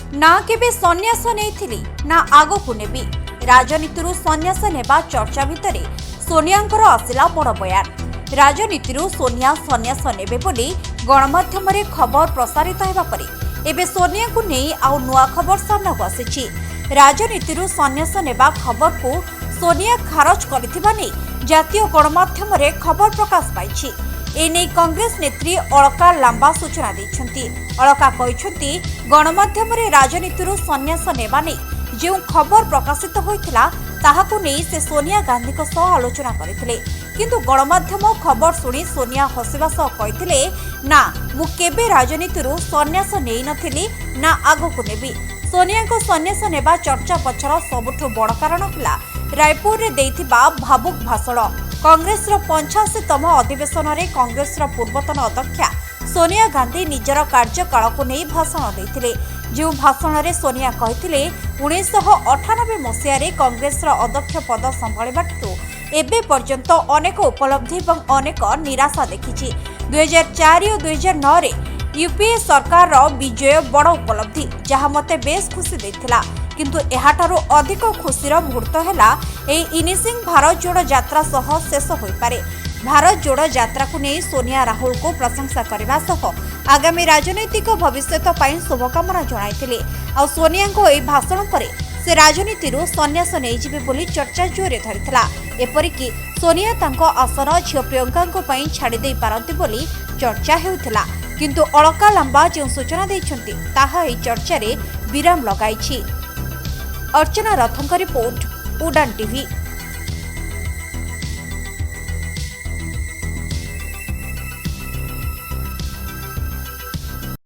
ना केबे सन्यास नेइथिली ना आगकु नेबी। राजनीतिरु सन्यास नेबा चर्चा भितरे सोनियांकर आसिला बड़ बयान। राजनीतिरु सोनिया सन्यास नेबे बोली गणमाध्यम रे खबर प्रसारित हेबा परे एबे सोनिया को नेई आउ नुआ खबर सामना आसिछि। राजनीतिरु सन्यास नेबा खबर को सोनिया खारज करथिबा नै जातीय गणमाध्यम रे खबर प्रकाश पाइछि। एने कांग्रेस नेत्री अलका लांबा सूचना दैछन्ती। अलका कहिछन्ती गणमाध्यम रे राजनीतिरु सन्यास नेबा नै जे खबर प्रकाशित होइथिला ताहाकु नै से सोनिया गांधी को सह आलोचना करथिले, किंतु गणमाध्यम खबर सुनी सोनिया हसिबा सह कहिथिले ना मु केबे राजनीतिरु सन्यास नेइ नथिली ना आगकु नेबी। सोनिया को सन्यास नेबा चर्चा पछर सबुठु बड़ कारण हला रायपुर रे देइथिबा भावुक भाषण। कांग्रेस 85तम अधिवेशन रे कांग्रेस पूर्वतन अध्यक्षा सोनिया गांधी निजर कार्यकाल को नहीं भाषण देथिले। जो भाषण रे सोनिया कहिथिले 1998 मसिया रे कांग्रेस अध्यक्ष पद संभाळिबाटू एबे पर्यंत अनेक उपलब्धि और अनेक निराशा देखिछि। 2004 और 2009 रे यूपीए सरकार विजय बड़ उपलब्धि जहाँ मते बेस खुशी देथिला, किंतु एहाटारो अधिक खुशीर मुहूर्त है इनिसिंग भारत जोड़ यात्रा सह शेष हो पारे। भारत जोड़ यात्रा को नहीं सोनिया राहुल को प्रशंसा करने सह आगामी राजनैतिक भविष्य शुभकामना जणाइथिले। आ सोनिया को यह भाषण पर से राजनीति सन्यास नहीं जिबे बोली चर्चा जोरे धरिथिला। एपरिकी सोनिया तांको आसन झियो प्रियंका छाड़ी दे पारंती बोली चर्चा हेउथिला, किंतु अलका लांबा जो सूचना दैछन्ती ताहा एही चर्चा रे विराम लगाइछि। अर्चना रथंक रिपोर्ट, उड़ान टीवी।